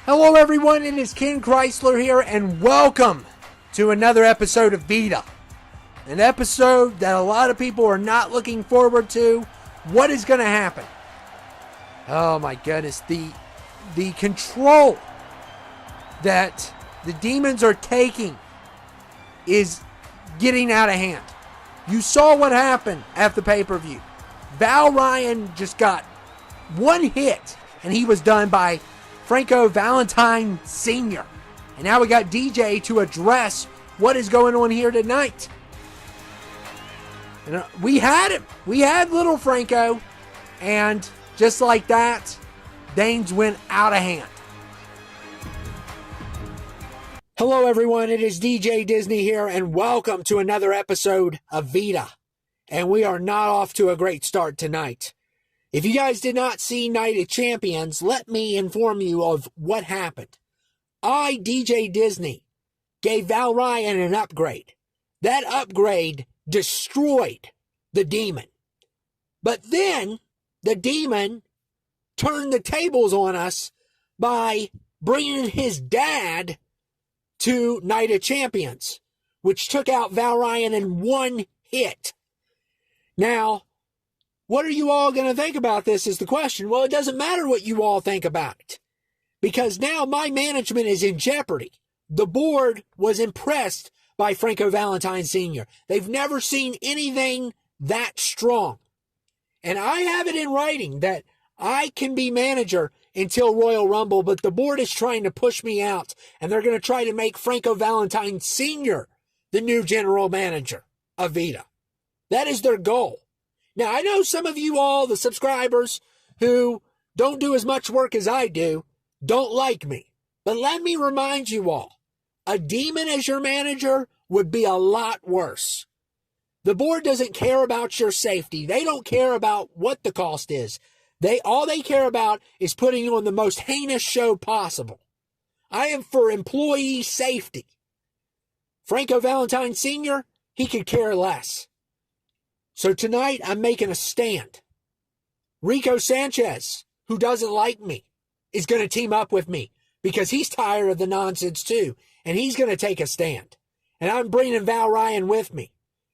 Hello everyone, it is Ken Chrysler here, and welcome to another episode of VITA. An episode that a lot of people are not looking forward to. What is going to happen? Oh my goodness, the control that the demons are taking is getting out of hand. You saw what happened at the pay-per-view. Val Ryan just got one hit, and he was done by Franko Valentine Sr. And now we got DJ to address what is going on here tonight. And we had him. We had little Franko. And just like that, things went out of hand. Hello everyone, it is DJ Disney here, and welcome to another episode of VITA. And we are not off to a great start tonight. If you guys did not see Night of Champions, let me inform you of what happened. I, DJ Disney, gave Val Ryan an upgrade. That upgrade destroyed the demon. But then the demon turned the tables on us by bringing his dad to Night of Champions, which took out Val Ryan in one hit. Now, what are you all going to think about this is the question. Well, it doesn't matter what you all think about it, because now my management is in jeopardy. The board was impressed by Franko Valentine Sr. They've never seen anything that strong. And I have it in writing that I can be manager until Royal Rumble, but the board is trying to push me out, and they're going to try to make Franko Valentine Sr. the new general manager of VITA. That is their goal. Now, I know some of you all, the subscribers, who don't do as much work as I do, don't like me. But let me remind you all, a demon as your manager would be a lot worse. The board doesn't care about your safety. They don't care about what the cost is. All they care about is putting you on the most heinous show possible. I am for employee safety. Franko Valentine Sr., he could care less. So tonight, I'm making a stand. Reko Sanchez, who doesn't like me, is going to team up with me because he's tired of the nonsense too, and he's going to take a stand. And I'm bringing Val Ryan with me.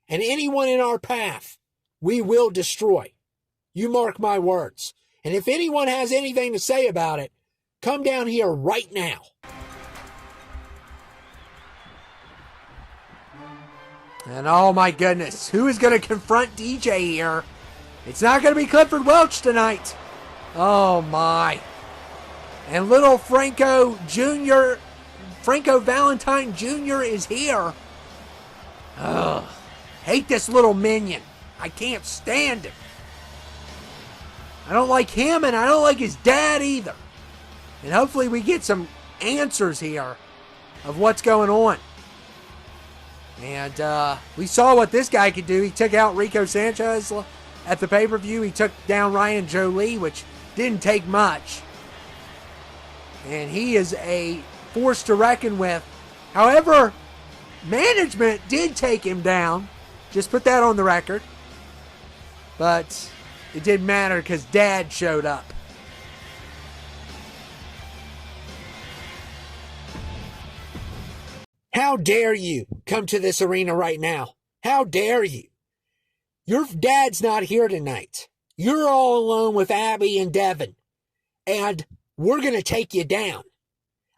And anyone in our path, we will destroy. You mark my words. And if anyone has anything to say about it, come down here right now. And oh my goodness, who is going to confront DJ here? It's not going to be Clifford Welch tonight. Oh my. And little Franko Valentine Jr. is here. Ugh. Hate this little minion. I can't stand him. I don't like him, and I don't like his dad either. And hopefully we get some answers here of what's going on. And we saw what this guy could do. He took out Reko Sanchez at the pay-per-view. He took down Ryan Jolie, which didn't take much. And he is a force to reckon with. However, management did take him down. Just put that on the record. But it didn't matter because Dad showed up. How dare you come to this arena right now? How dare you? Your dad's not here tonight. You're all alone with Abby and Devin. And we're going to take you down.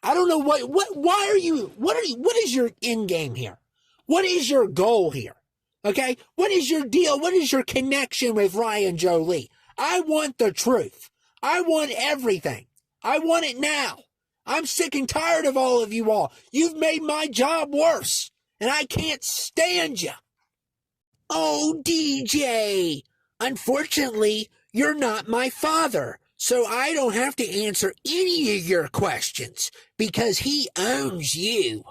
I don't know what is your end game here? What is your goal here? Okay? What is your deal? What is your connection with Ryan Jolie? I want the truth. I want everything. I want it now. I'm sick and tired of all of you all. You've made my job worse, and I can't stand you. Oh, DJ, unfortunately, you're not my father, so I don't have to answer any of your questions because he owns you.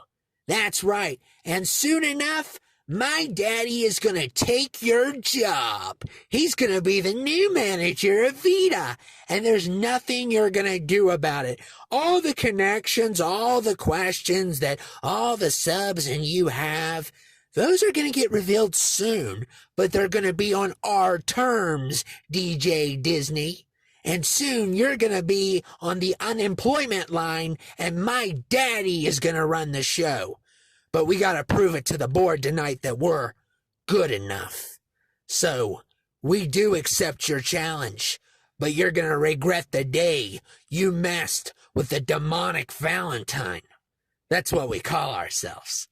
That's right, and soon enough, my daddy is going to take your job. He's going to be the new manager of VITA, and there's nothing you're going to do about it. All the connections, all the questions that all the subs and you have, those are going to get revealed soon, but they're going to be on our terms, DJ Disney. And soon you're going to be on the unemployment line and my daddy is going to run the show. But we got to prove it to the board tonight that we're good enough. So, we do accept your challenge, but you're going to regret the day you messed with the demonic Valentine. That's what we call ourselves.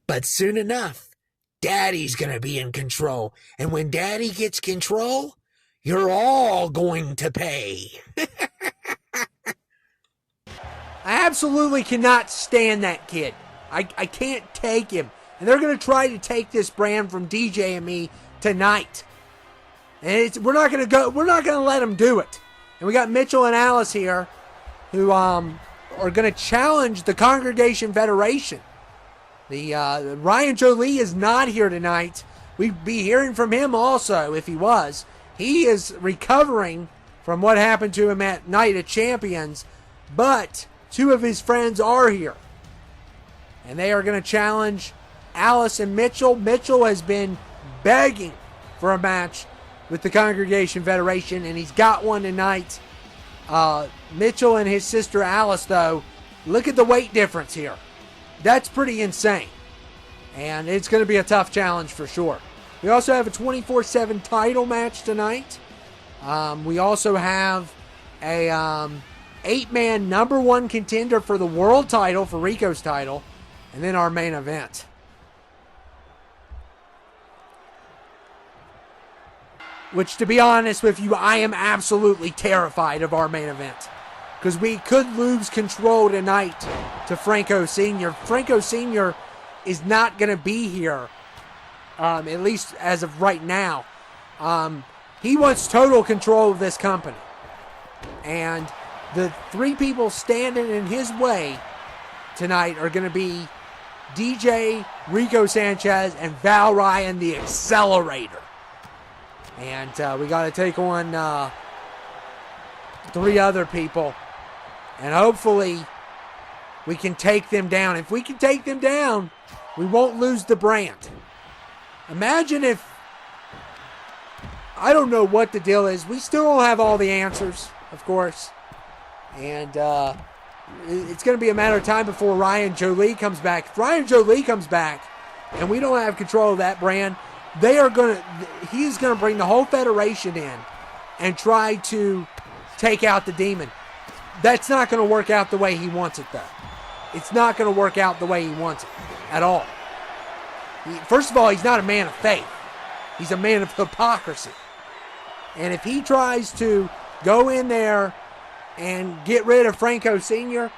But soon enough, Daddy's going to be in control. And when Daddy gets control, you're all going to pay. I absolutely cannot stand that kid. I can't take him. And they're going to try to take this brand from DJ and me tonight. And we're not going to let them do it. And we got Mitchell and Alice here who are going to challenge the Congregation Federation. The Ryan Jolie is not here tonight. We'd be hearing from him also if he was. He is recovering from what happened to him at Night of Champions, but two of his friends are here. And they are going to challenge Alice and Mitchell. Mitchell has been begging for a match with the Congregation Federation, and he's got one tonight. Mitchell and his sister Alice, though, look at the weight difference here. That's pretty insane. And it's going to be a tough challenge for sure. We also have a 24/7 title match tonight. We also have a 8-man number 1 contender for the world title, for Reko's title. And then our main event. Which, to be honest with you, I am absolutely terrified of our main event. Because we could lose control tonight to Franko Sr. Franko Sr. is not going to be here, at least as of right now. He wants total control of this company. And the 3 people standing in his way tonight are going to be DJ, Reko Sanchez, and Val Ryan, the Accelerator. And we got to take on 3 other people. And hopefully we can take them down. If we can take them down, we won't lose the brand. Imagine if, I don't know what the deal is. We still don't have all the answers, of course. And it's going to be a matter of time before Ryan Jolie comes back. If Ryan Jolie comes back and we don't have control of that brand, he's going to bring the whole federation in and try to take out the demon. That's not going to work out the way he wants it, though. It's not going to work out the way he wants it at all. First of all, he's not a man of faith. He's a man of hypocrisy. And if he tries to go in there and get rid of Franko Sr.,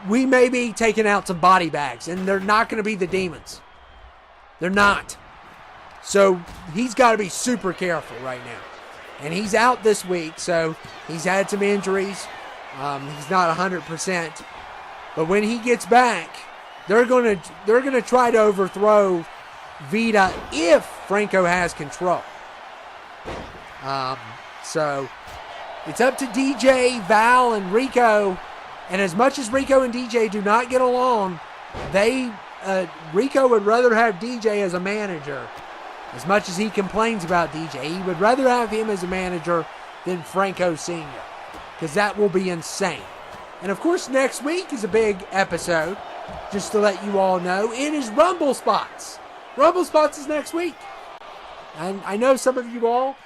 we may be taking out some body bags, and they're not going to be the demons. They're not. So he's got to be super careful right now. And he's out this week, so he's had some injuries. He's not 100%. But when he gets back, they're going to try to overthrow VITA if Franko has control. So it's up to DJ, Val, and Reko. And as much as Reko and DJ do not get along, Reko would rather have DJ as a manager. As much as he complains about DJ, he would rather have him as a manager than Franko Sr. Because that will be insane. And of course, next week is a big episode. Just to let you all know, it is Rumble Spots. Rumble Spots is next week. And I know some of you all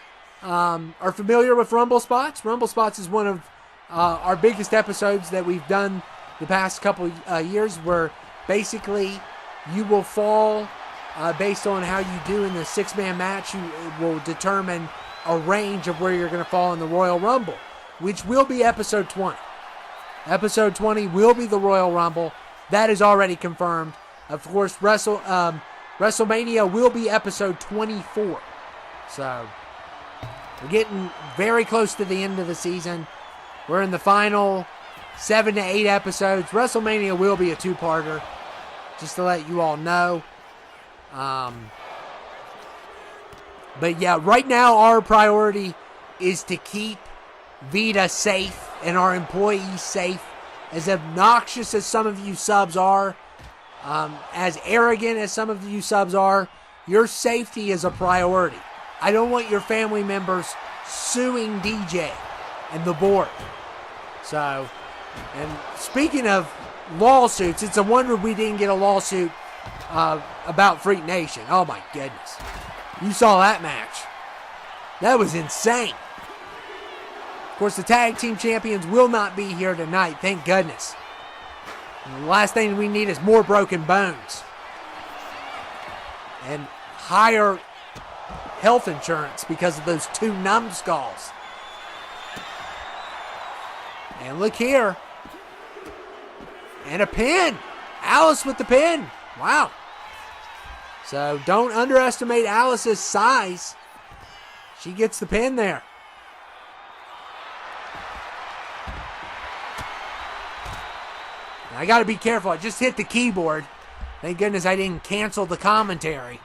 are familiar with Rumble Spots. Rumble Spots is one of our biggest episodes that we've done the past couple years, where basically you will fall based on how you do in the 6-man match. You will determine a range of where you're going to fall in the Royal Rumble, which will be episode 20. Episode 20 will be the Royal Rumble. That is already confirmed. Of course, WrestleMania will be episode 24. So, we're getting very close to the end of the season. We're in the final 7 to 8 episodes. WrestleMania will be a 2-parter, just to let you all know. But yeah, right now our priority is to keep VITA safe and our employees safe. As obnoxious as some of you subs are, as arrogant as some of you subs are, your safety is a priority. I don't want your family members suing DJ and the board. So, and speaking of lawsuits, it's a wonder we didn't get a lawsuit about Freak Nation. Oh my goodness. You saw that match. That was insane. Of course, the tag team champions will not be here tonight, thank goodness. And the last thing we need is more broken bones. And higher health insurance because of those 2 numbskulls. And look here. And a pin. Alice with the pin. Wow. So don't underestimate Alice's size. She gets the pin there. I got to be careful. I just hit the keyboard. Thank goodness I didn't cancel the commentary.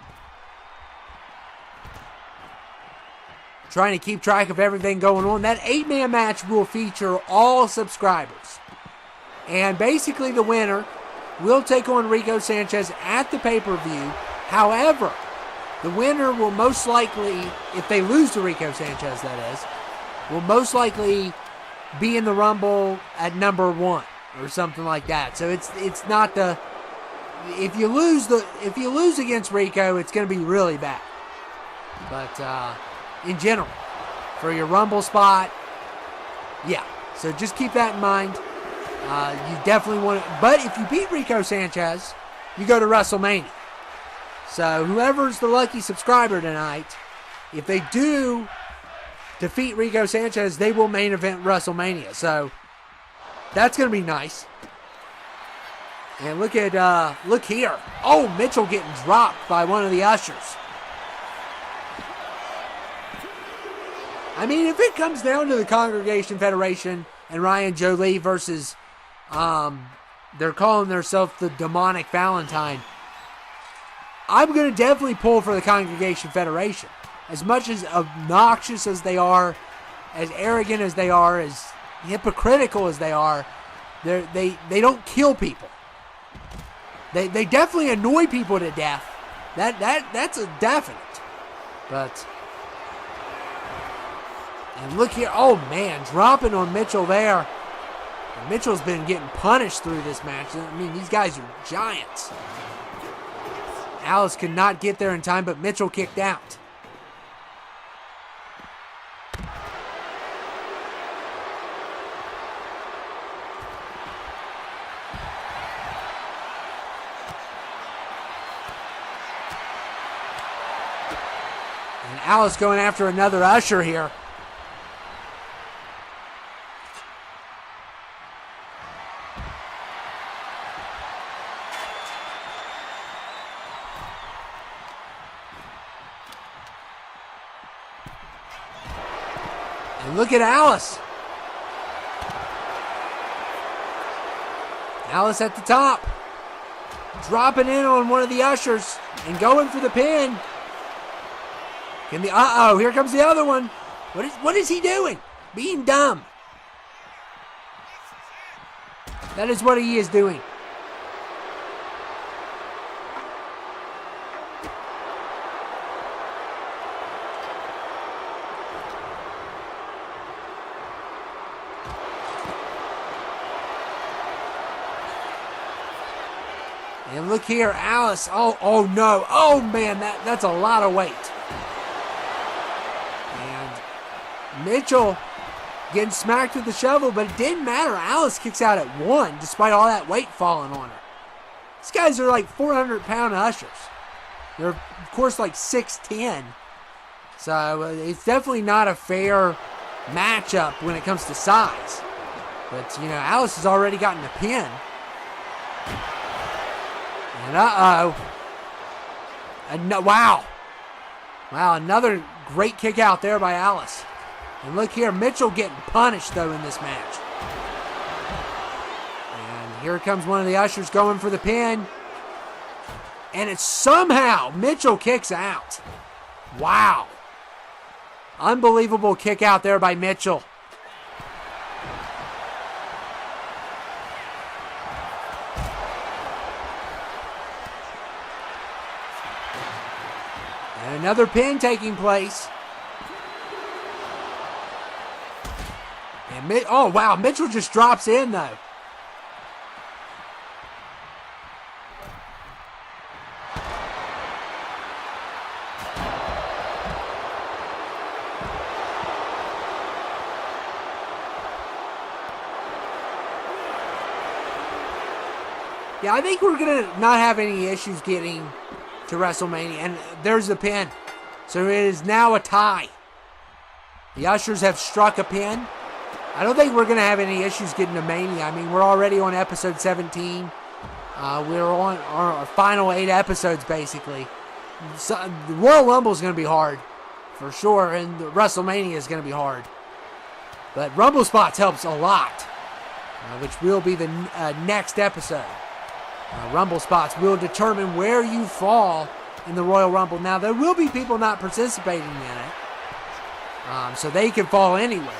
Trying to keep track of everything going on. That 8-man match will feature all subscribers. And basically the winner will take on Reko Sanchez at the pay-per-view. However, the winner will most likely, if they lose to Reko Sanchez that is, will most likely be in the Rumble at number 1 or something like that. So it's not the, if you lose against Reko, it's going to be really bad. But in general, for your Rumble spot, yeah. So just keep that in mind. You definitely want to, but if you beat Reko Sanchez, you go to WrestleMania. So whoever's the lucky subscriber tonight, if they do defeat Reko Sanchez, they will main event WrestleMania. So that's going to be nice. And look here. Oh, Mitchell getting dropped by one of the ushers. I mean, if it comes down to the Congregation Federation and Ryan Jolie versus, they're calling themselves the Demonic Valentine, I'm going to definitely pull for the Congregation Federation. As much as obnoxious as they are, as arrogant as they are, as hypocritical as they are, they don't kill people. They definitely annoy people to death. That's a definite. But, and look here, oh man, dropping on Mitchell there. And Mitchell's been getting punished through this match. I mean, these guys are giants. Alice could not get there in time, but Mitchell kicked out. And Alice going after another usher here. And look at Alice. Alice at the top. Dropping in on one of the ushers and going for the pin. Here comes the other one. What is he doing? Being dumb. That is what he is doing. And look here, Alice. Oh no. Oh man, that's a lot of weight. And Mitchell getting smacked with the shovel, but it didn't matter. Alice kicks out at 1 despite all that weight falling on her. These guys are like 400-pound ushers. They're, of course, like 6'10". So it's definitely not a fair matchup when it comes to size. But, you know, Alice has already gotten a pin. And wow. Wow, another great kick out there by Alice. And look here, Mitchell getting punished, though, in this match. And here comes one of the ushers going for the pin. And it's somehow Mitchell kicks out. Wow. Unbelievable kick out there by Mitchell. And another pin taking place. Oh, wow. Mitchell just drops in, though. Yeah, I think we're going to not have any issues getting to WrestleMania. And there's the pin. So it is now a tie. The Ushers have struck a pin. I don't think we're going to have any issues getting to Mania. I mean, we're already on episode 17. We're on our final 8 episodes, basically. So, the Royal Rumble is going to be hard, for sure, and the WrestleMania is going to be hard. But Rumble Spots helps a lot, which will be the next episode. Rumble Spots will determine where you fall in the Royal Rumble. Now, there will be people not participating in it, so they can fall anywhere.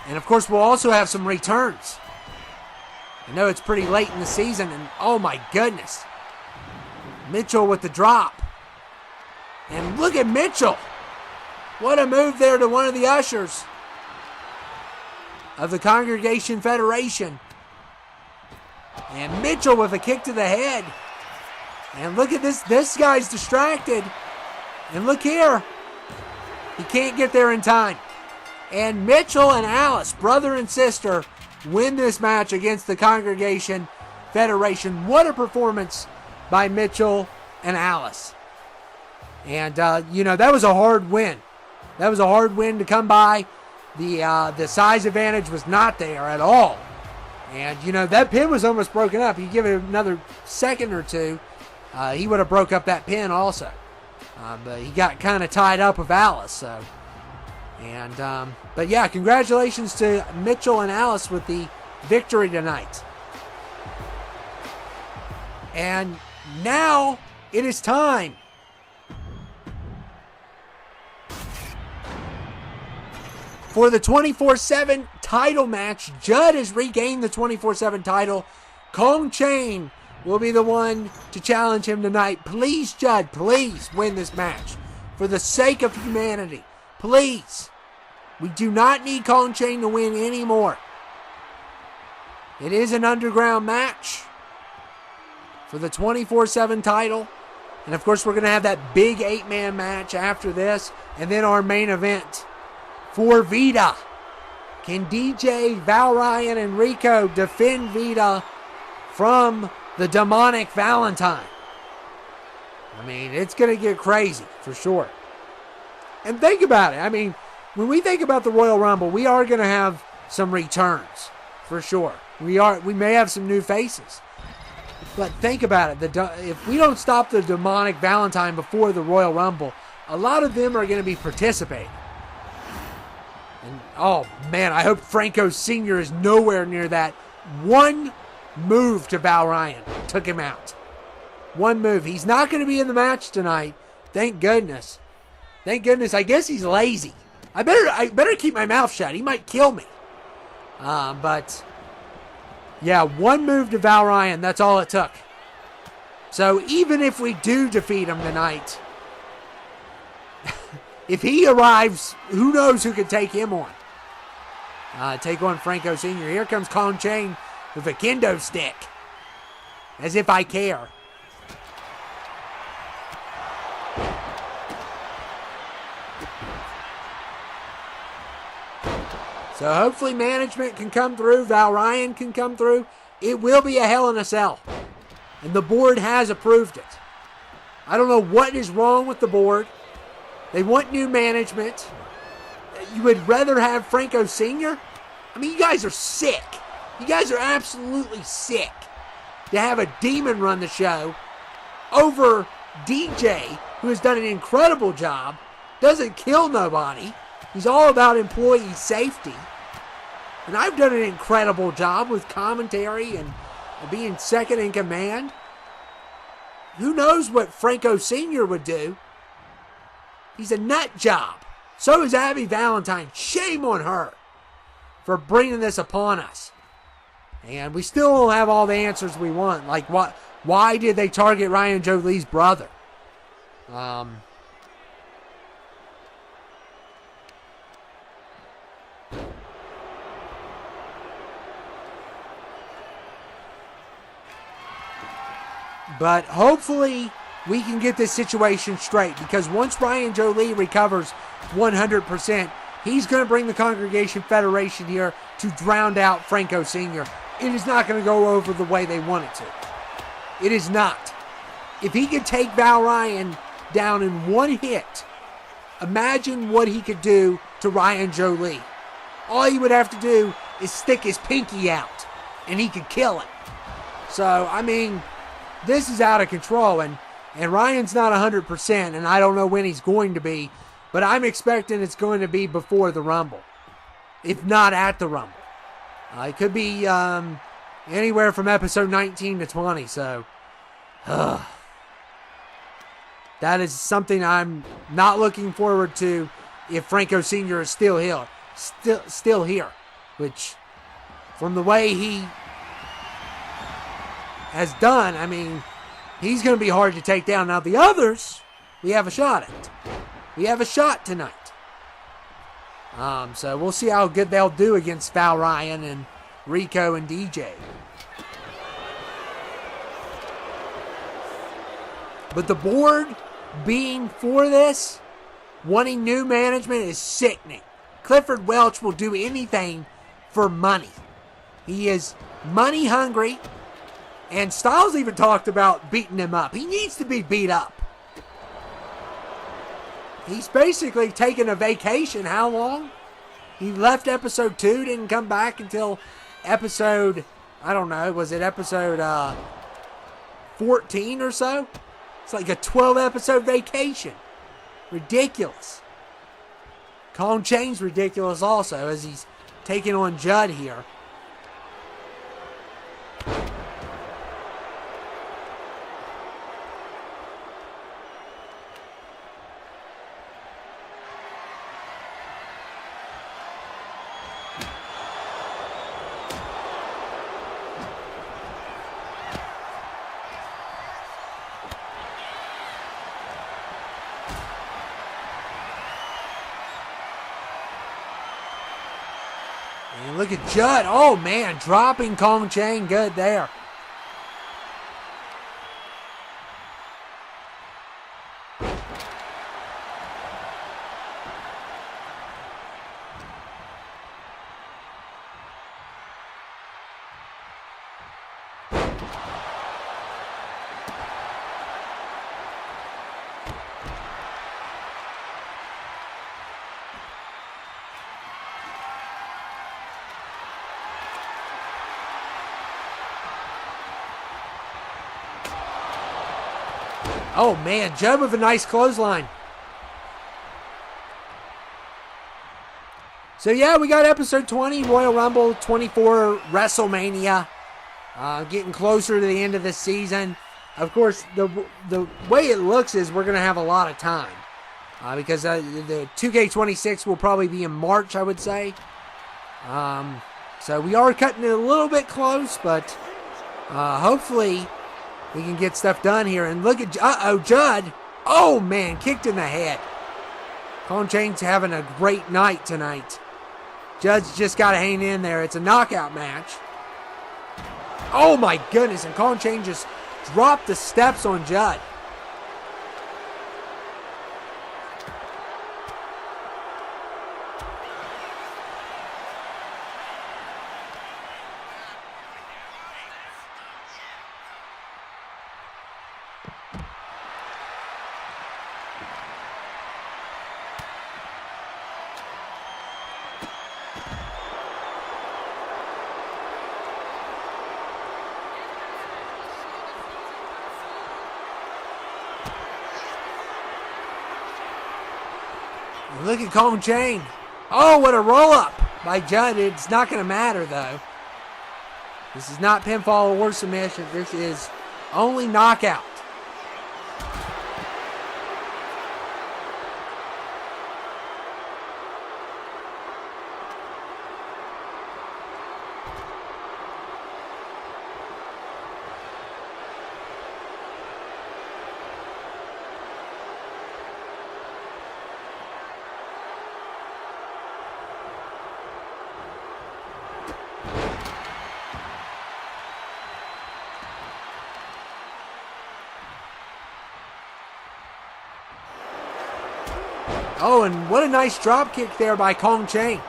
And, of course, we'll also have some returns. I know it's pretty late in the season, and oh, my goodness. Mitchell with the drop. And look at Mitchell. What a move there to one of the Ushers of the Congregation Federation. And Mitchell with a kick to the head. And look at this. This guy's distracted. And look here. He can't get there in time. And Mitchell and Alice, brother and sister, win this match against the Congregation Federation. What a performance by Mitchell and Alice. And, that was a hard win. That was a hard win to come by. The size advantage was not there at all. And, that pin was almost broken up. You give it another second or two, he would have broke up that pin also. But he got kind of tied up with Alice. So. And, but yeah, congratulations to Mitchell and Alice with the victory tonight. And now it is time for the 24/7 title match. Judd has regained the 24/7 title. Kong Chain will be the one to challenge him tonight. Please, Judd, please win this match. For the sake of humanity, please. We do not need Kong Chain to win anymore. It is an underground match for the 24/7 title. And of course, we're going to have that big 8-man match after this. And then our main event for VITA. Can DJ, Val Ryan, and Reko defend VITA from the demonic Valentine? I mean, it's going to get crazy for sure. And think about it. I mean, when we think about the Royal Rumble, we are going to have some returns for sure. We may have some new faces. But think about it. If we don't stop the demonic Valentine before the Royal Rumble, a lot of them are going to be participating. And, oh, man, I hope Franko Sr. is nowhere near that. One move to Val Ryan took him out. One move. He's not going to be in the match tonight. Thank goodness. Thank goodness. I guess he's lazy. I better keep my mouth shut. He might kill me. But, yeah, one move to Val Ryan. That's all it took. So even if we do defeat him tonight, if he arrives, who knows who could take him on? Take on Franko Sr. Here comes Kong Chain with a kendo stick. As if I care. So hopefully management can come through. Val Ryan can come through. It will be a Hell in a Cell. And the board has approved it. I don't know what is wrong with the board. They want new management. You would rather have Franko Sr.? I mean, you guys are sick. You guys are absolutely sick to have a demon run the show over DJ, who has done an incredible job, doesn't kill nobody. He's all about employee safety. And I've done an incredible job with commentary and being second in command. Who knows what Franko Sr. would do? He's a nut job. So is Abby Valentine. Shame on her for bringing this upon us. And we still don't have all the answers we want. Like, why did they target Ryan Jolie's brother? But hopefully we can get this situation straight, because once Ryan Jolie recovers 100%, he's going to bring the Congregation Federation here to drown out Franko Sr. It is not going to go over the way they want it to. It is not. If he could take Val Ryan down in one hit, imagine what he could do to Ryan Jolie. All he would have to do is stick his pinky out, and he could kill it. So, I mean, this is out of control, and Ryan's not 100%, and I don't know when he's going to be, but I'm expecting it's going to be before the Rumble, if not at the Rumble. It could be anywhere from episode 19 to 20, so that is something I'm not looking forward to if Franko Sr. is still here, which, from the way he has done, I mean, he's going to be hard to take down. Now, the others, we have a shot at. We have a shot tonight. So we'll see how good they'll do against Val Ryan and Reko and DJ. But the board being for this, wanting new management, is sickening. Clifford Welch will do anything for money. He is money hungry. And Styles even talked about beating him up. He needs to be beat up. He's basically taken a vacation. How long? He left episode 2, didn't come back until episode, I don't know, was it episode 14 or so? It's like a 12-episode vacation. Ridiculous. Colin Chain's ridiculous also, as he's taking on Judd here. And look at Judd. Oh, man. Dropping Kong Chain. Good there. Oh, man. Judd with a nice clothesline. So, yeah, we got episode 20, Royal Rumble, 24, WrestleMania. Getting closer to the end of this season. Of course, the way it looks is we're going to have a lot of time. Because the 2K26 will probably be in March, I would say. So we are cutting it a little bit close, but hopefully we can get stuff done here. And look at, Judd. Oh, man, kicked in the head. Colin Chain's having a great night tonight. Judd's just got to hang in there. It's a knockout match. Oh, my goodness. And Colin Chain just dropped the steps on Judd. Look at Colin Chain. Oh, what a roll-up by Judd. It's not going to matter, though. This is not pinfall or submission. This is only knockout. Oh, and what a nice drop kick there by Kong Chang.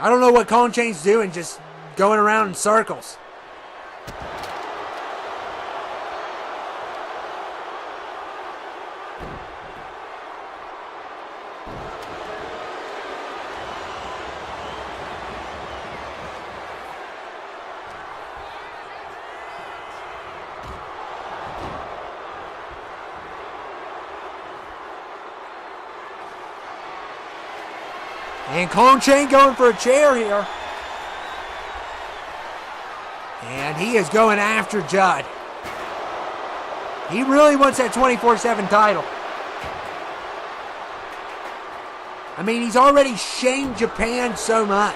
I don't know what Kong Chang's doing, just going around in circles. And Kong Chang going for a chair here. And he is going after Judd. He really wants that 24/7 title. I mean, he's already shamed Japan so much.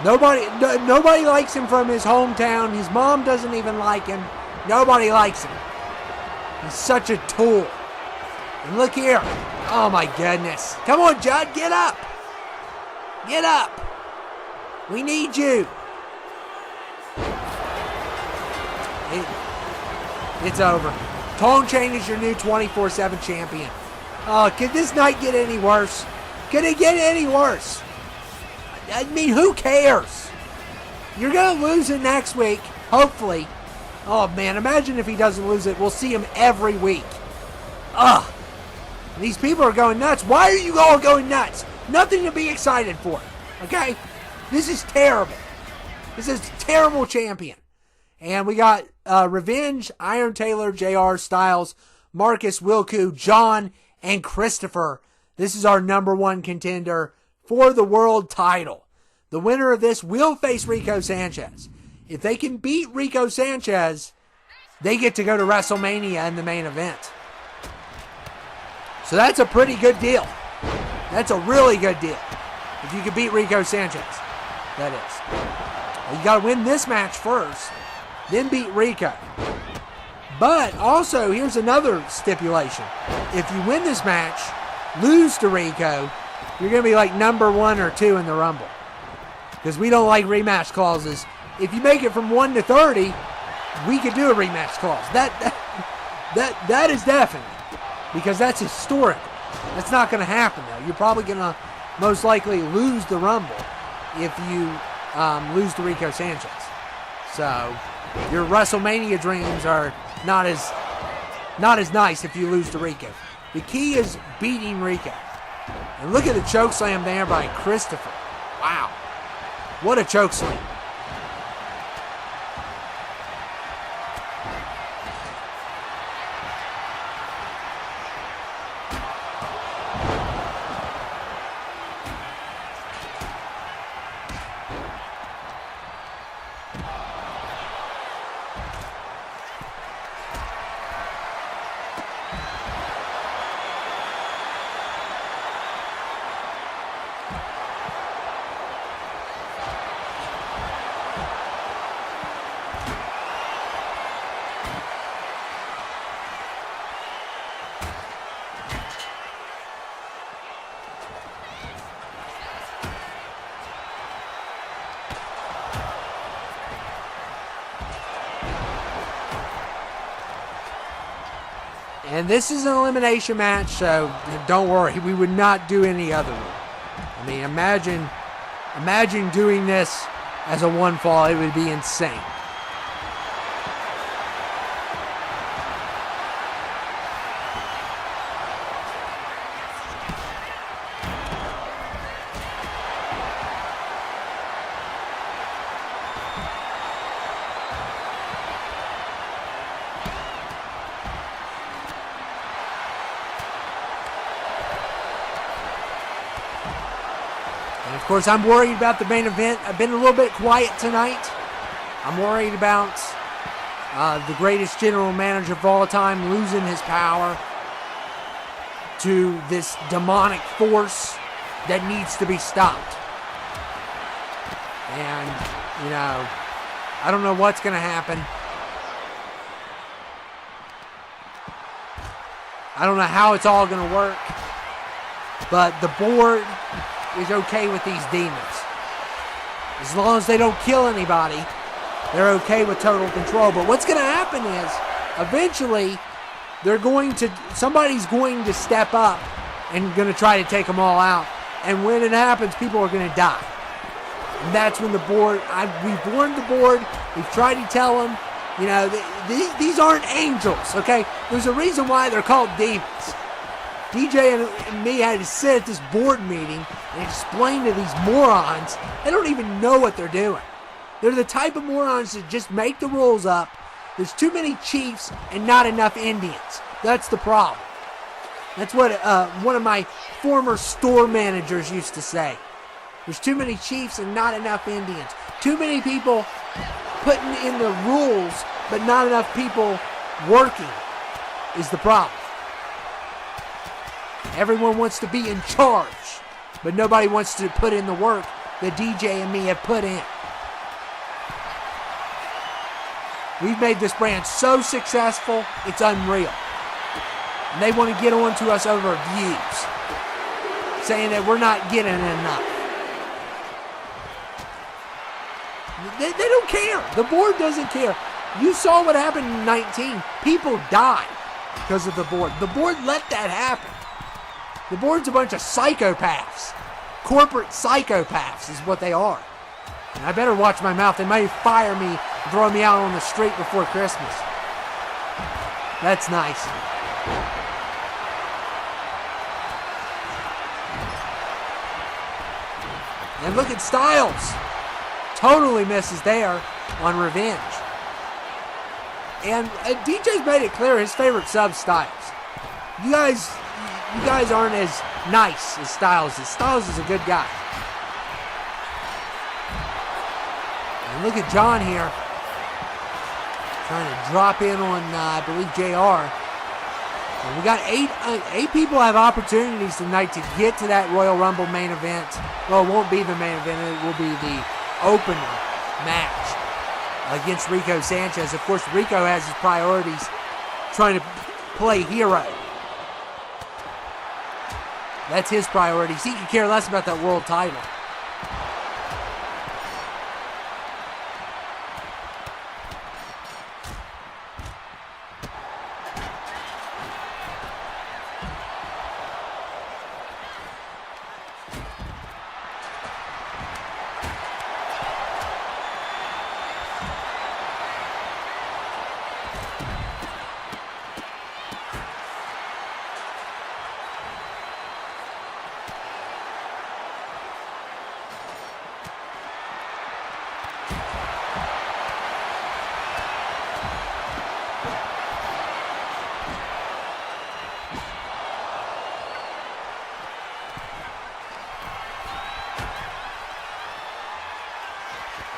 Nobody likes him from his hometown. His mom doesn't even like him. Nobody likes him. He's such a tool. And look here. Oh my goodness. Come on, Judd, get up. Get up. We need you. It's over. Kong Chang is your new 24/7 champion. Oh, could this night get any worse? Could it get any worse? I mean, who cares? You're going to lose it next week, hopefully. Oh man, imagine if he doesn't lose it. We'll see him every week. Ugh. These people are going nuts. Why are you all going nuts? Nothing to be excited for. Okay? This is terrible. This is a terrible champion. And we got Revenge, Iron Taylor, JR, Styles, Marcus, Wilku, John, and Christopher. This is our #1 contender for the world title. The winner of this will face Reko Sanchez. If they can beat Reko Sanchez, they get to go to WrestleMania in the main event. So that's a pretty good deal. That's a really good deal. If you can beat Reko Sanchez, that is. Well, you got to win this match first, then beat Reko. But also, here's another stipulation. If you win this match, lose to Reko, you're going to be like #1 or 2 in the Rumble. Because we don't like rematch clauses. If you make it from 1 to 30, we could do a rematch clause. That is definite. Because that's historic. That's not going to happen, though. You're probably going to most likely lose the Rumble if you lose to Reko Sanchez. So your WrestleMania dreams are not as nice if you lose to Reko. The key is beating Reko. And look at the chokeslam there by Christopher. Wow. What a chokeslam. And this is an elimination match, so don't worry. We would not do any other one. I mean, imagine doing this as a one fall. It would be insane. Of course, I'm worried about the main event. I've been a little bit quiet tonight. I'm worried about the greatest general manager of all time losing his power to this demonic force that needs to be stopped. And, I don't know what's going to happen. I don't know how it's all going to work, but the board is okay with these demons. As long as they don't kill anybody, they're okay with total control. But what's going to happen is, eventually, somebody's going to step up and going to try to take them all out. And when it happens, people are going to die. And that's when we've warned the board. We've tried to tell them, these aren't angels, okay? There's a reason why they're called demons. DJ and me had to sit at this board meeting and explain to these morons. They don't even know what they're doing. They're the type of morons that just make the rules up. There's too many chiefs and not enough Indians. That's the problem. That's what one of my former store managers used to say. There's too many chiefs and not enough Indians. Too many people putting in the rules, but not enough people working is the problem. Everyone wants to be in charge, but nobody wants to put in the work that DJ and me have put in. We've made this brand so successful, it's unreal. And they want to get on to us over views, saying that we're not getting enough. They don't care. The board doesn't care. You saw what happened in 19. People died because of the board. The board let that happen. The board's a bunch of psychopaths. Corporate psychopaths is what they are. And I better watch my mouth. They might fire me and throw me out on the street before Christmas. That's nice. And look at Styles. Totally misses there on Revenge. And DJ's made it clear his favorite sub's Styles. You guys aren't as nice as Styles is. Styles is a good guy. And look at John here. Trying to drop in on, I believe, JR. And we got eight people have opportunities tonight to get to that Royal Rumble main event. Well, it won't be the main event. It will be the opener match against Reko Sanchez. Of course, Reko has his priorities, trying to play hero. That's his priorities. He could care less about that world title.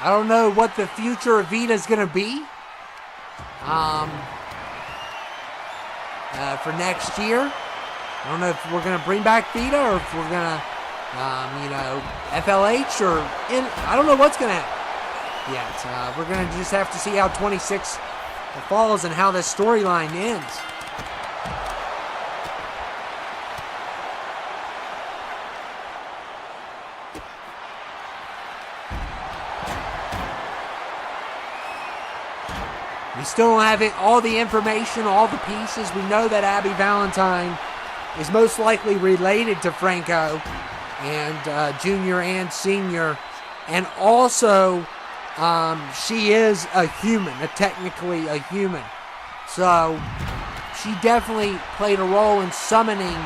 I don't know what the future of VITA is going to be for next year. I don't know if we're going to bring back VITA or if we're going to, FLH or I don't know what's going to happen yet. We're going to just have to see how 26 falls and how this storyline ends. We still don't have all the information, all the pieces. We know that Abby Valentine is most likely related to Franko and Junior and Senior. And also, she is a human, technically a human. So, she definitely played a role in summoning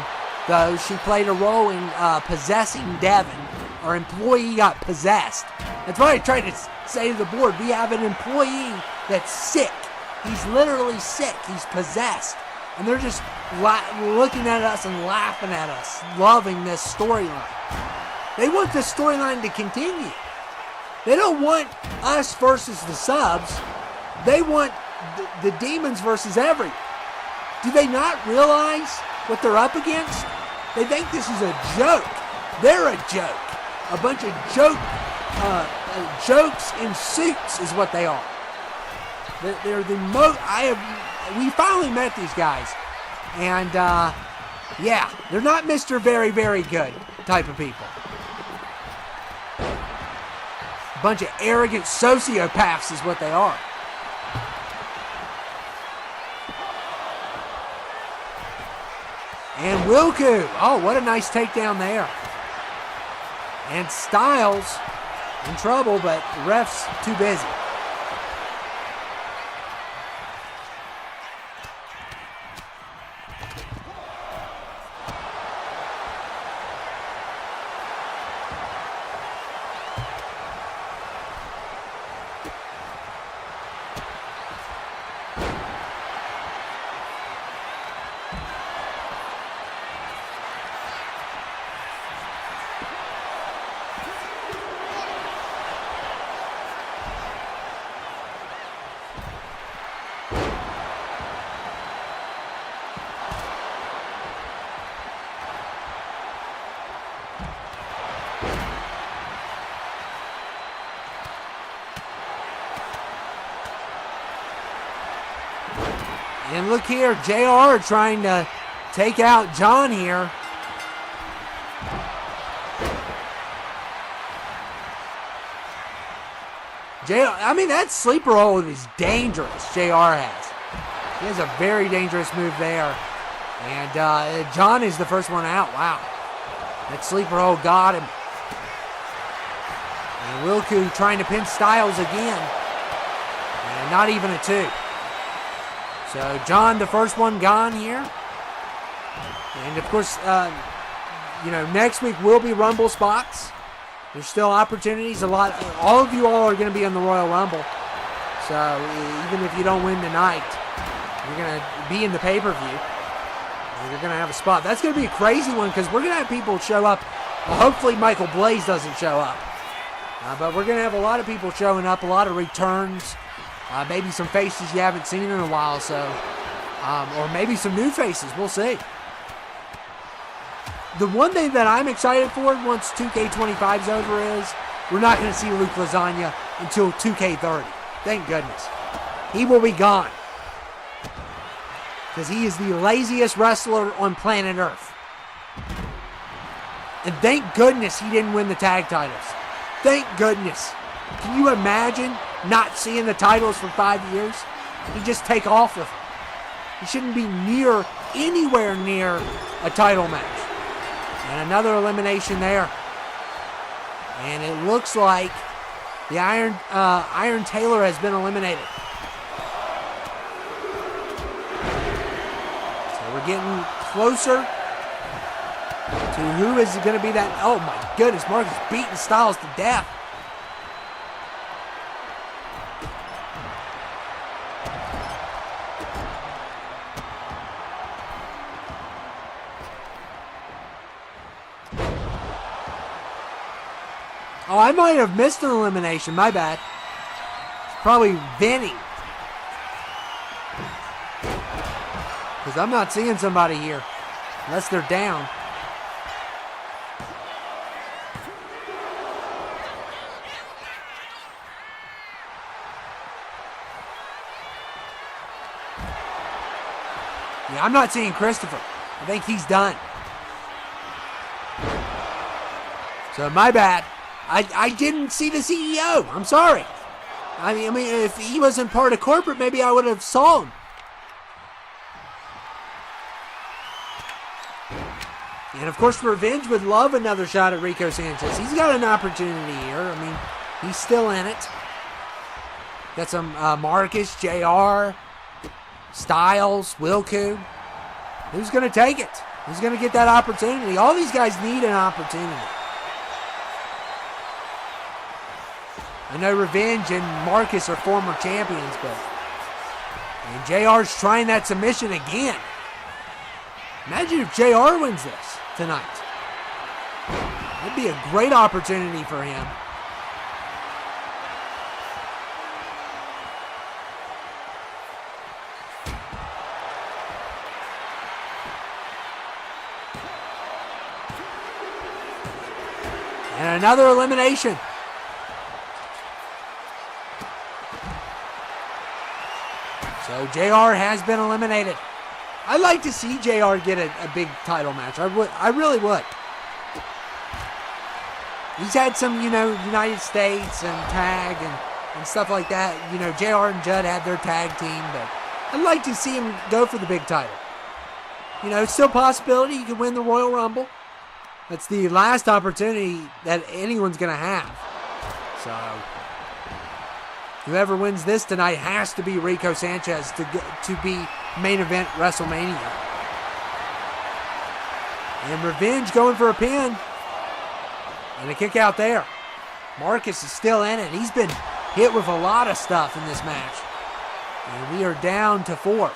those. She played a role in possessing Devin. Our employee got possessed. That's what I tried to say to the board. We have an employee that's sick. He's literally sick. He's possessed. And they're just looking at us and laughing at us, loving this storyline. They want this storyline to continue. They don't want us versus the subs. They want the demons versus everyone. Do they not realize what they're up against? They think this is a joke. They're a joke. A bunch of jokes in suits is what they are. They're the most. We finally met these guys. And, yeah, they're not Mr. Very, very good type of people. Bunch of arrogant sociopaths is what they are. And Wilku. Oh, what a nice takedown there. And Styles in trouble, but the ref's too busy. And look here, JR trying to take out John here. I mean, that sleeper hold is dangerous, JR has. He has a very dangerous move there. And John is the first one out. Wow. That sleeper hold got him. And Wilku trying to pin Styles again. And not even a 2. So John, the first one gone here. And of course, next week will be Rumble spots. There's still opportunities. All of you all are going to be in the Royal Rumble. So even if you don't win tonight, you're going to be in the pay-per-view. You're going to have a spot. That's going to be a crazy one because we're going to have people show up. Well, hopefully Michael Blaze doesn't show up. But we're going to have a lot of people showing up, a lot of returns. Maybe some faces you haven't seen in a while, or maybe some new faces. We'll see. The one thing that I'm excited for once 2K25's over is we're not going to see Luke Lasagna until 2K30. Thank goodness. He will be gone. Because he is the laziest wrestler on planet Earth. And thank goodness he didn't win the tag titles. Thank goodness. Can you imagine not seeing the titles for 5 years? He'd just take off with them. He shouldn't be anywhere near a title match. And another elimination there. And it looks like the Iron Taylor has been eliminated. So we're getting closer to who is going to be that. Oh my goodness, Marcus beating Styles to death. Oh, I might have missed an elimination. My bad. It's probably Vinny. Because I'm not seeing somebody here. Unless they're down. Yeah, I'm not seeing Christopher. I think he's done. So, my bad. I didn't see the CEO. I'm sorry. I mean, if he wasn't part of corporate, maybe I would have saw him. And of course, Revenge would love another shot at Reko Sanchez. He's got an opportunity here. I mean, he's still in it. Got some Marcus, JR, Styles, Wilku. Who's going to take it? Who's going to get that opportunity? All these guys need an opportunity. I know Revenge and Marcus are former champions, and JR's trying that submission again. Imagine if JR wins this tonight. That'd be a great opportunity for him. And another elimination. So JR has been eliminated. I'd like to see JR get a big title match. I really would. He's had some, United States and tag and stuff like that. JR and Judd had their tag team, but I'd like to see him go for the big title. It's still a possibility he could win the Royal Rumble. That's the last opportunity that anyone's going to have. So, whoever wins this tonight has to be Reko Sanchez to be main event WrestleMania. And Revenge going for a pin. And a kick out there. Marcus is still in it. He's been hit with a lot of stuff in this match. And we are down to 4.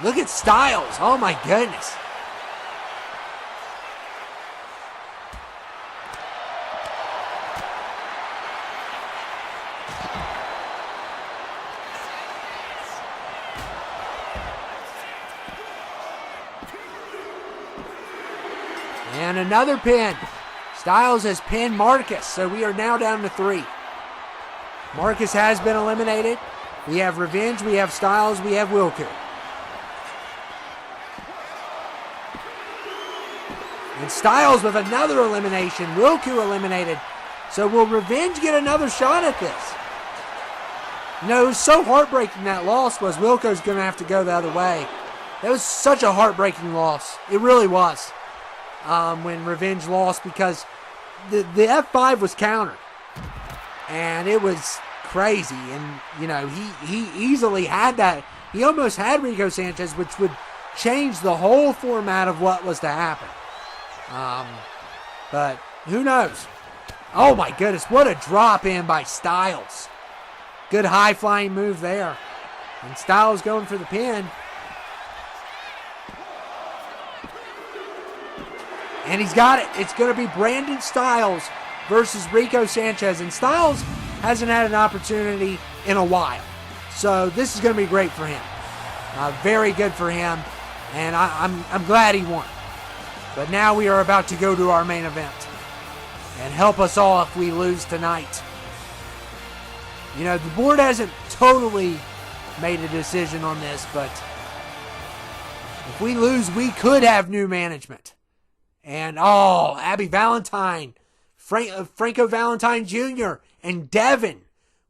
Look at Styles. Oh, my goodness. And another pin. Styles has pinned Marcus, so we are now down to 3. Marcus has been eliminated. We have Revenge, we have Styles, we have Wilco. And Styles with another elimination. Wilco eliminated. So will Revenge get another shot at this? It was so heartbreaking that loss was. Wilco's going to have to go the other way. That was such a heartbreaking loss. It really was. When Revenge lost, because the F5 was countered. And it was crazy. And, he easily had that. He almost had Reko Sanchez, which would change the whole format of what was to happen. But who knows? Oh my goodness, what a drop in by Styles. Good high flying move there. And Styles going for the pin. And he's got it. It's going to be Brandon Styles versus Reko Sanchez. And Styles hasn't had an opportunity in a while. So this is going to be great for him. Very good for him. And I'm glad he won. But now we are about to go to our main event. And help us all if we lose tonight. The board hasn't totally made a decision on this, but if we lose, we could have new management. And, Abby Valentine, Franko Valentine Jr., and Devin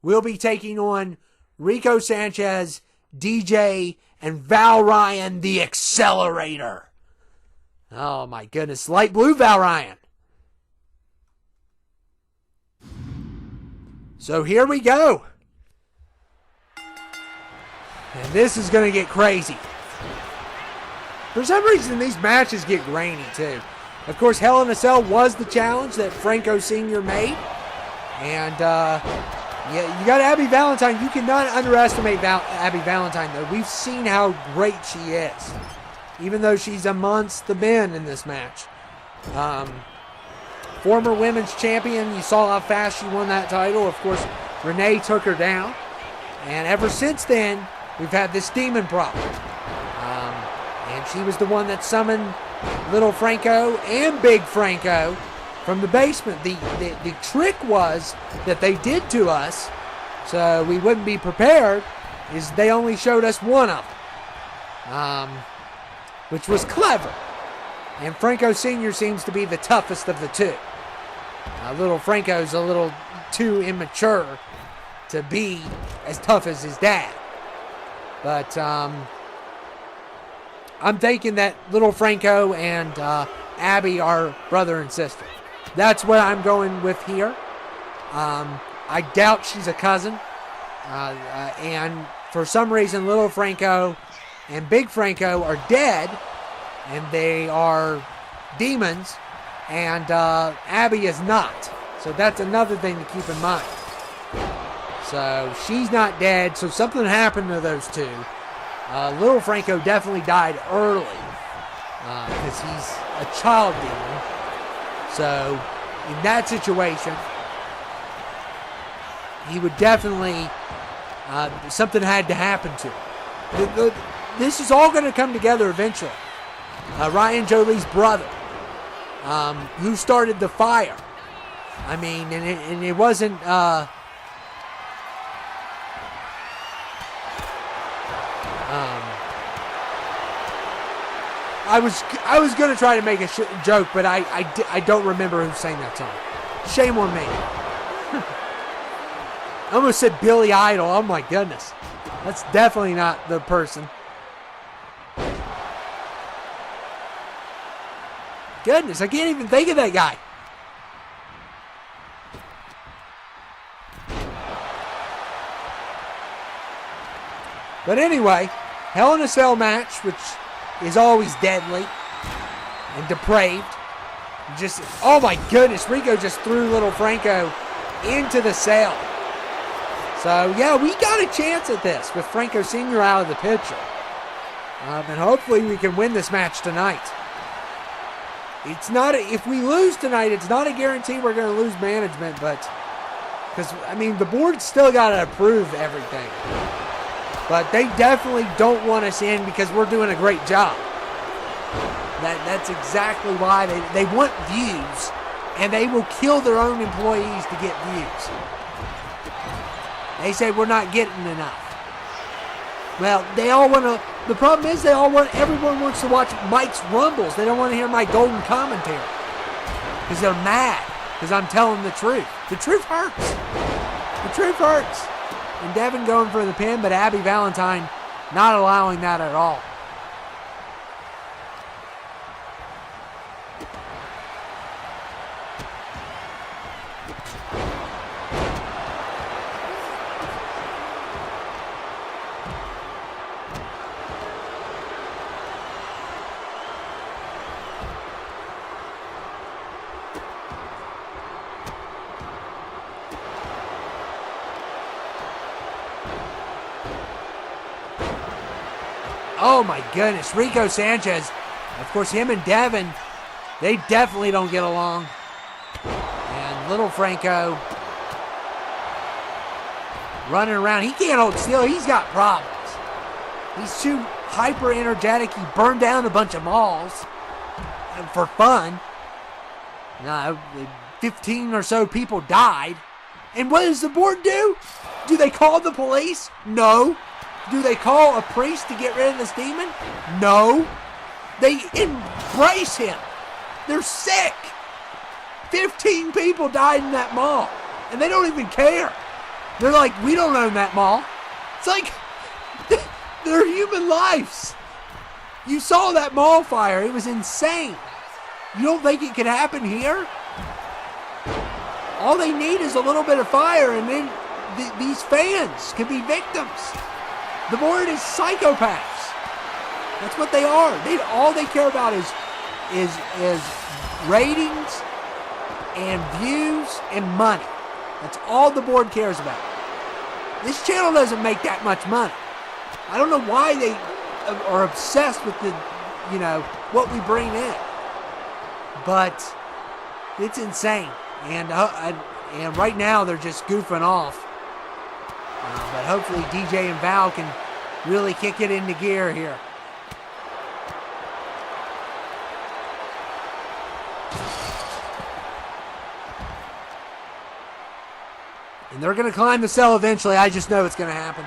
will be taking on Reko Sanchez, DJ, and Val Ryan, the Accelerator. Oh my goodness. Light blue Val Ryan. So here we go. And this is going to get crazy. For some reason, these matches get grainy too. Of course, Hell in a Cell was the challenge that Franko Sr. made. And you got Abby Valentine. You cannot underestimate Abby Valentine, though. We've seen how great she is. Even though she's amongst the men in this match. Former women's champion. You saw how fast she won that title. Of course, Renee took her down. And ever since then, we've had this demon problem. And she was the one that summoned Little Franko and Big Franko from the basement. The trick was that they did to us, so we wouldn't be prepared, is they only showed us one of them. Which was clever. And Franko Sr. seems to be the toughest of the two. Little Franko's a little too immature to be as tough as his dad. But I'm thinking that Little Franko and Abby are brother and sister. That's what I'm going with here. I doubt she's a cousin. And for some reason, Little Franko and Big Franko are dead, and they are demons, and Abby is not. So that's another thing to keep in mind. So she's not dead, so something happened to those two. Little Franko definitely died early because he's a child demon. So in that situation, he would definitely, something had to happen to him. This is all going to come together eventually. Ryan Jolie's brother, who started the fire. I mean, and it wasn't... I was going to try to make a joke, but I don't remember who sang that song. Shame on me. I almost said Billy Idol. Oh my goodness. That's definitely not the person. Goodness, I can't even think of that guy. But anyway, Hell in a Cell match, which is always deadly and depraved. Just, oh my goodness, Reko just threw little Franko into the cell. So yeah, we got a chance at this with Franko Sr. out of the picture. And hopefully we can win this match tonight. It's not, if we lose tonight, it's not a guarantee we're going to lose management, but, because, I mean, the board's still got to approve everything. But they definitely don't want us in because we're doing a great job. That's exactly why they want views, and they will kill their own employees to get views. They say we're not getting enough. Well, they all want to, the problem is everyone wants to watch Mike's Rumbles. They don't want to hear my golden commentary. Because they're mad, because I'm telling the truth. The truth hurts. The truth hurts. And Devin going for the pin, but Abby Valentine not allowing that at all. Oh my goodness, Reko Sanchez, of course him and Devin, they definitely don't get along. And little Franko running around, he can't hold still, he's got problems. He's too hyper energetic, he burned down a bunch of malls for fun. 15 or so people died. And what does the board do? Do they call the police? No. Do they call a priest to get rid of this demon? No. They embrace him. They're sick. 15 people died in that mall. And they don't even care. They're like, we don't own that mall. It's like, they're human lives. You saw that mall fire. It was insane. You don't think it could happen here? All they need is a little bit of fire, and then these fans can be victims. The board is psychopaths. That's what they are. All they care about is ratings and views and money. That's all the board cares about. This channel doesn't make that much money. I don't know why they are obsessed with what we bring in. But it's insane. And right now they're just goofing off. But hopefully DJ and Val can really kick it into gear here. And they're going to climb the cell eventually. I just know it's going to happen.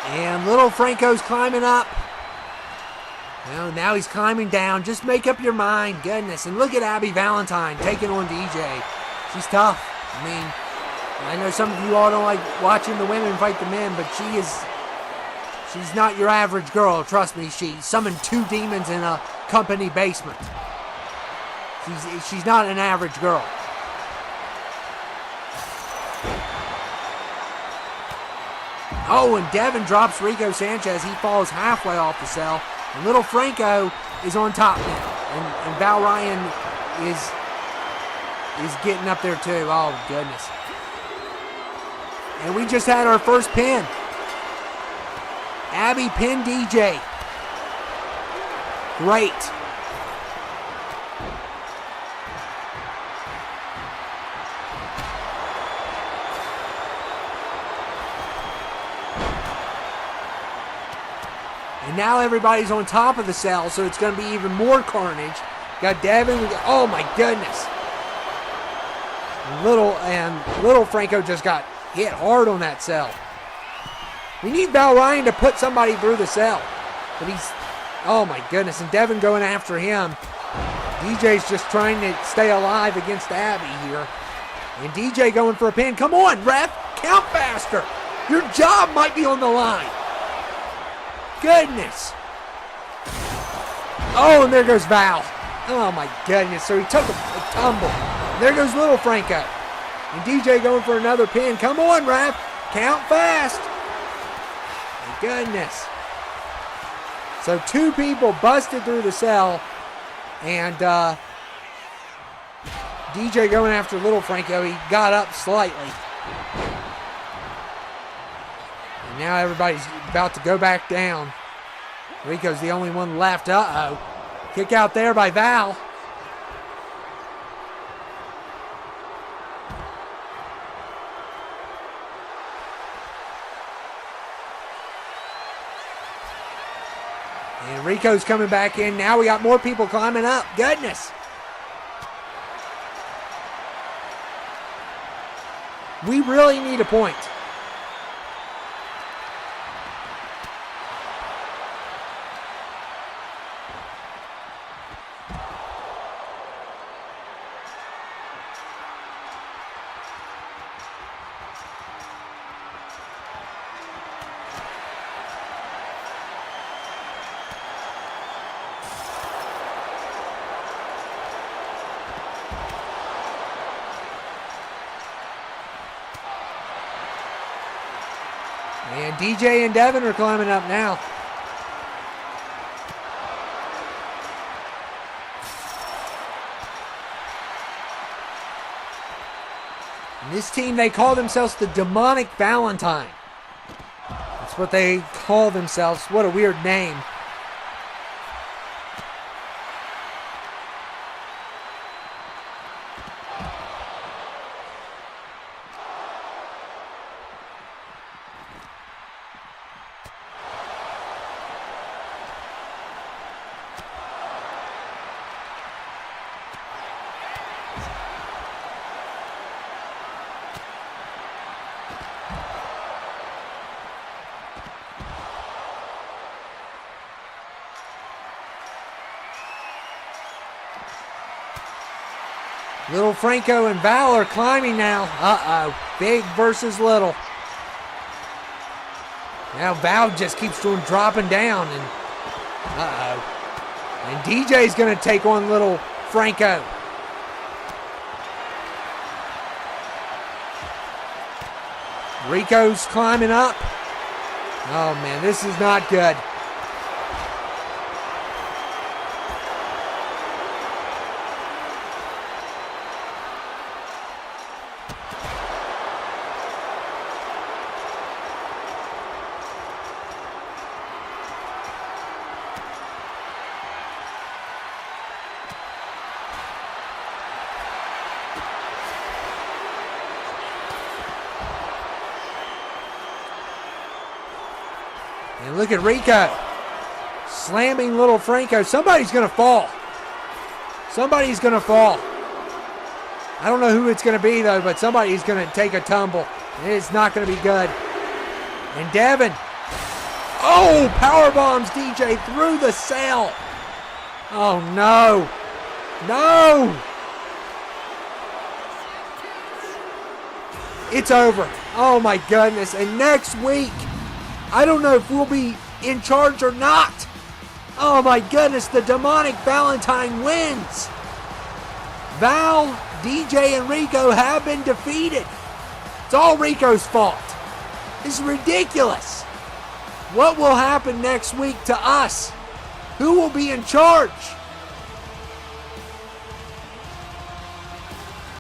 And little Franko's climbing up. Well, now he's climbing down. Just make up your mind. Goodness. And look at Abby Valentine taking on DJ. She's tough. I mean, I know some of you all don't like watching the women fight the men, but she's not your average girl. Trust me, she summoned 2 demons in a company basement. She's not an average girl. Oh, and Devin drops Reko Sanchez. He falls halfway off the cell. And little Franko is on top now. And Val Ryan is getting up there too. Oh, goodness. And we just had our first pin. Abby pinned DJ. Great. And now everybody's on top of the cell, so it's going to be even more carnage. Got Devin. Oh my goodness. Little Franko just got hit hard on that cell. We need Val Ryan to put somebody through the cell. But oh my goodness. And Devin going after him. DJ's just trying to stay alive against Abby here. And DJ going for a pin. Come on, ref. Count faster. Your job might be on the line. Goodness. Oh, and there goes Val. Oh my goodness. So he took a tumble. And there goes little Franko. And DJ going for another pin. Come on, ref. Count fast. My goodness. So 2 people busted through the cell. And DJ going after little Franko. He got up slightly. And now everybody's about to go back down. Reko's the only one left. Uh-oh. Kick out there by Val. And Reko's coming back in. Now we got more people climbing up. Goodness. We really need a point. And DJ and Devin are climbing up now. And this team, they call themselves the Demonic Valentine. That's what they call themselves. What a weird name. Little Franko and Val are climbing now. Uh-oh. Big versus little. Now Val just keeps doing dropping down. And uh-oh. And DJ's going to take on little Franko. Reko's climbing up. Oh, man, this is not good. And look at Reko slamming little Franko. Somebody's going to fall. Somebody's going to fall. I don't know who it's going to be, though, but somebody's going to take a tumble. It's not going to be good. And Devin. Oh, power bombs DJ through the cell. Oh, no. No. It's over. Oh my goodness. And next week, I don't know if we'll be in charge or not. Oh my goodness, the demonic Valentine wins. Val, DJ, and Reko have been defeated. It's all Reko's fault. This is ridiculous. What will happen next week to us? Who will be in charge?